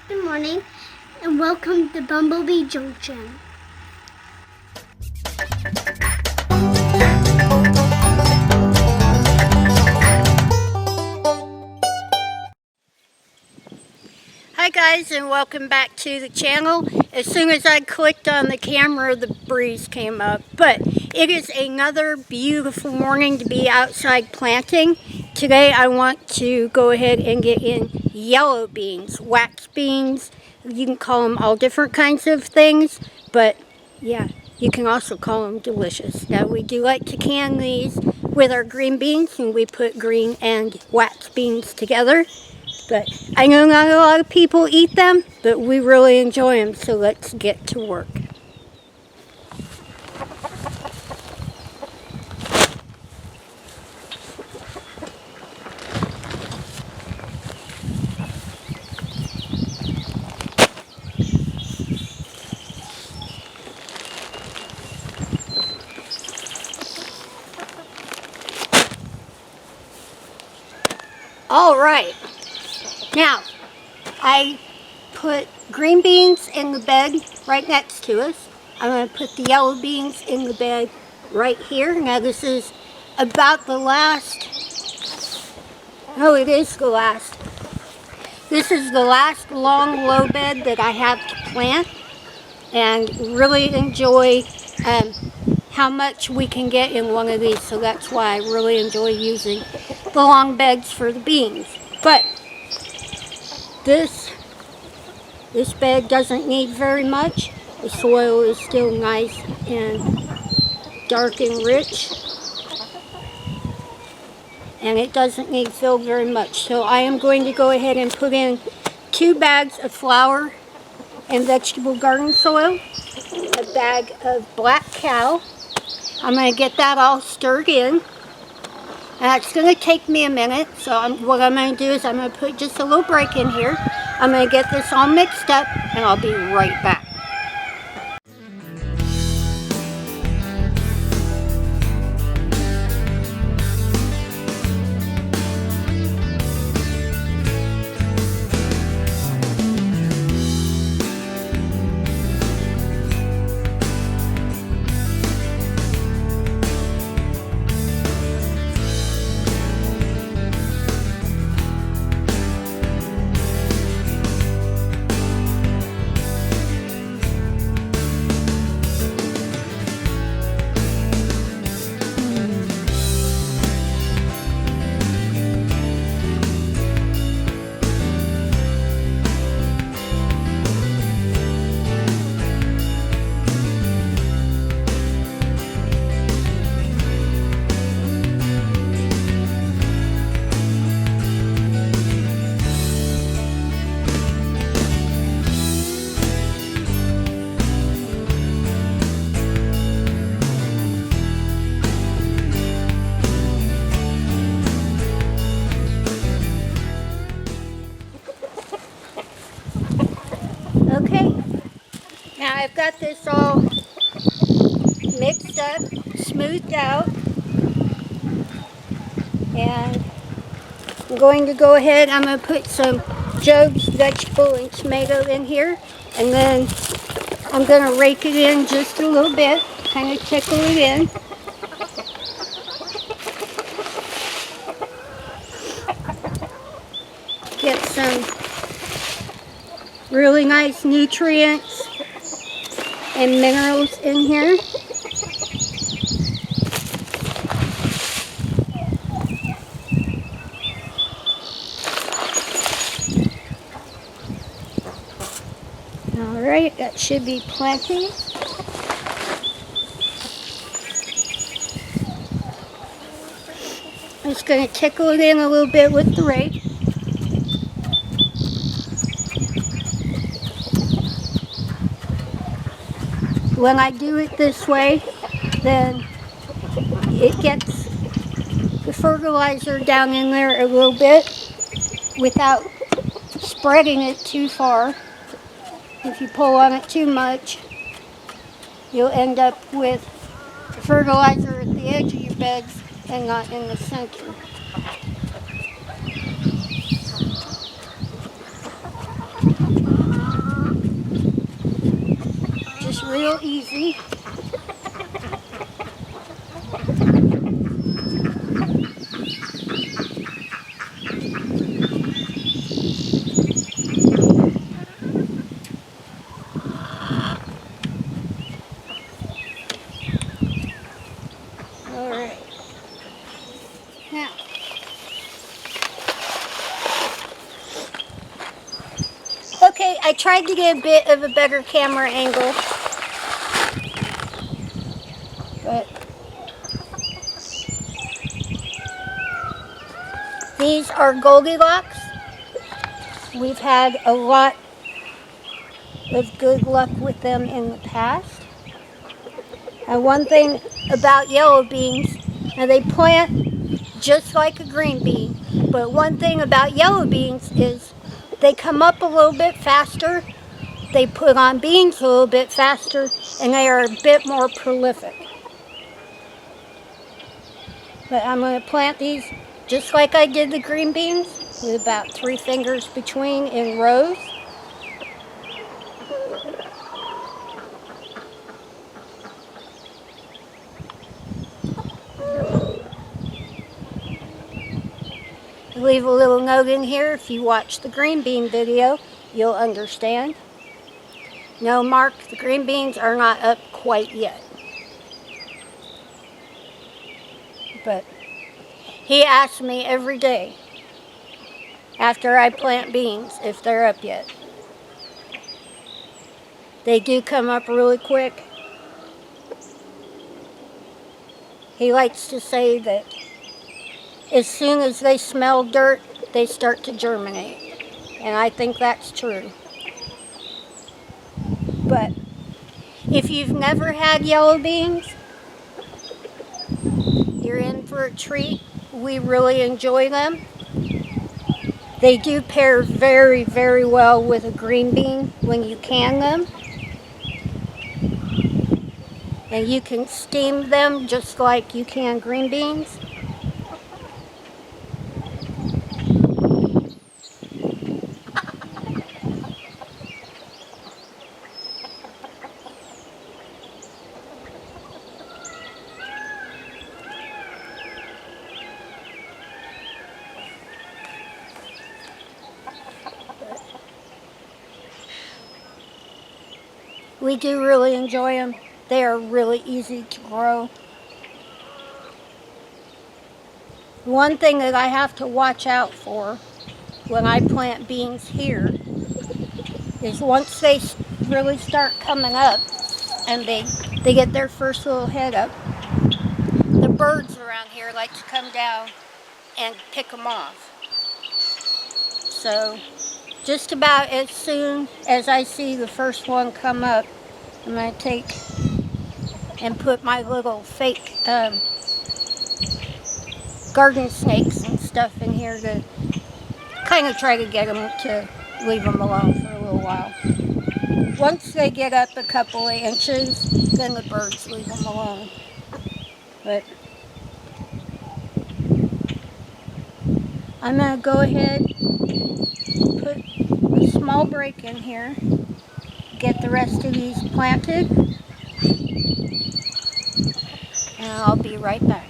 Good morning and welcome to Bumblebee Junction. Hi guys, and welcome back to the channel. As soon as I clicked on the camera, the breeze came up. But it is another beautiful morning to be outside planting. Today I want to go ahead and get in yellow beans, wax beans. You can call them all different kinds of things, but yeah, you can also call them delicious. Now we do like to can these with our green beans, and we put green and wax beans together. But I know not a lot of people eat them, but we really enjoy them, so let's get to work. All right. Now, I put green beans in the bed right next to us. I'm going to put the yellow beans in the bed right here. Now this is about the last, oh it is the last. This is the last long low bed that I have to plant, and really enjoy how much we can get in one of these. So that's why I really enjoy using the long beds for the beans. But this bed doesn't need very much. The soil is still nice and dark and rich, and it doesn't need filled very much. So I am going to go ahead and put in 2 bags of flower and vegetable garden soil, a bag of black cow. I'm going to get that all stirred in. And it's going to take me a minute, so what I'm going to do is I'm going to put just a little break in here. I'm going to get this all mixed up, and I'll be right back. Okay, now I've got this all mixed up, smoothed out, and I'm going to go ahead, I'm going to put some Job's vegetable and tomato in here, and then I'm going to rake it in just a little bit, kind of tickle it in. Get some really nice nutrients and minerals in here. Alright, that should be plenty. I'm just going to tickle it in a little bit with the rake. When I do it this way, then it gets the fertilizer down in there a little bit without spreading it too far. If you pull on it too much, you'll end up with fertilizer at the edge of your beds and not in the center. real easy. All right. Now, okay, I tried to get a bit of a better camera angle, but these are Goldilocks. We've had a lot of good luck with them in the past. And one thing about yellow beans, now they plant just like a green bean, but one thing about yellow beans is they come up a little bit faster, they put on beans a little bit faster, and they are a bit more prolific. But I'm going to plant these just like I did the green beans, with about 3 fingers between in rows. Leave a little note in here. If you watch the green bean video, you'll understand. No, Mark, the green beans are not up quite yet. But he asks me every day after I plant beans if they're up yet. They do come up really quick. He likes to say that as soon as they smell dirt, they start to germinate. And I think that's true. But if you've never had yellow beans, you're in for a treat. We really enjoy them. They do pair very, very well with a green bean when you can them. And you can steam them just like you can green beans. We do really enjoy them. They are really easy to grow. One thing that I have to watch out for when I plant beans here is once they really start coming up and they get their first little head up, the birds around here like to come down and pick them off. So just about as soon as I see the first one come up, I'm going to take and put my little fake garden snakes and stuff in here to kind of try to get them to leave them alone for a little while. Once they get up a couple of inches, then the birds leave them alone. But I'm going to go ahead, put a small break in here, get the rest of these planted, and I'll be right back.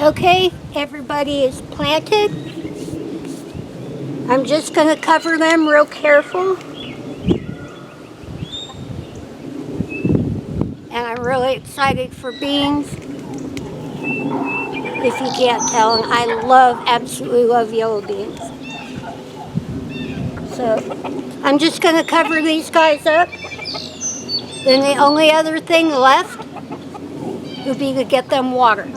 Okay, everybody is planted. I'm just going to cover them real careful. And I'm really excited for beans. If you can't tell, and I absolutely love yellow beans. So I'm just going to cover these guys up. Then the only other thing left would be to get them water.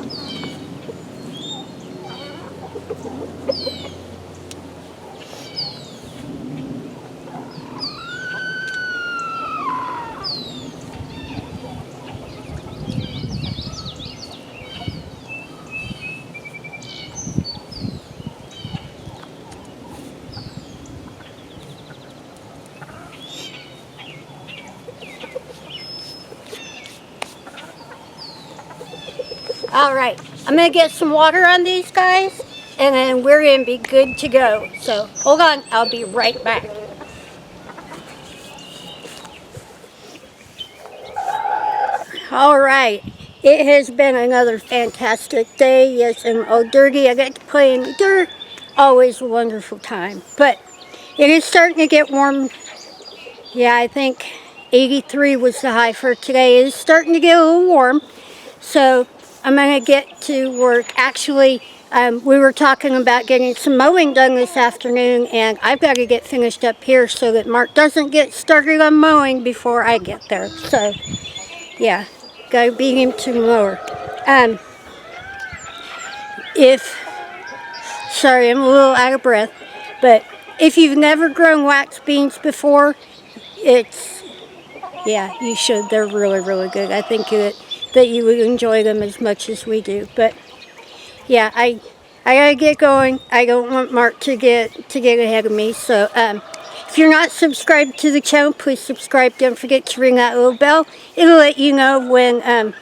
All right, I'm gonna get some water on these guys, and then we're gonna be good to go. So hold on, I'll be right back. All right, it has been another fantastic day. Yes, and oh, dirty, I got to play in the dirt. Always a wonderful time. But it is starting to get warm. Yeah, I think 83 was the high for today. It is starting to get a little warm. So I'm going to get to work. Actually, we were talking about getting some mowing done this afternoon, and I've got to get finished up here so that Mark doesn't get started on mowing before I get there. So, yeah, got to beat him to the mower. Sorry, I'm a little out of breath, but if you've never grown wax beans before, yeah, you should. They're really, really good. I think that you would enjoy them as much as we do. But yeah, I gotta get going. I don't want Mark to get ahead of me. So if you're not subscribed to the channel, please subscribe. Don't forget to ring that little bell. It'll let you know when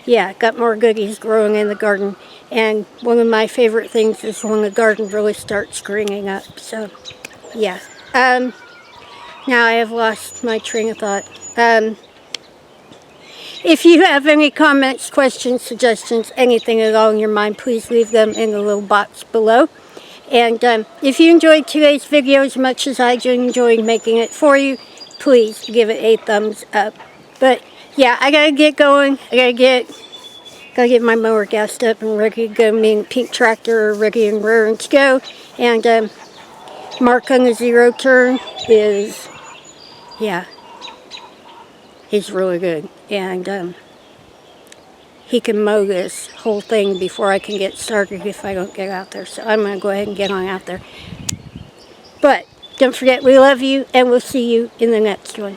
yeah, got more goodies growing in the garden. And one of my favorite things is when the garden really starts greening up. So yeah. Now I have lost my train of thought. If you have any comments, questions, suggestions, anything at all in your mind, please leave them in the little box below. And if you enjoyed today's video as much as I enjoyed making it for you, please give it a thumbs up. But yeah, I gotta get going. I gotta get my mower gassed up and ready to go. Me and Pink Tractor are ready and raring to go. And Mark on the zero turn is, yeah, he's really good. And he can mow this whole thing before I can get started if I don't get out there. So I'm going to go ahead and get on out there. But don't forget, we love you, and we'll see you in the next one.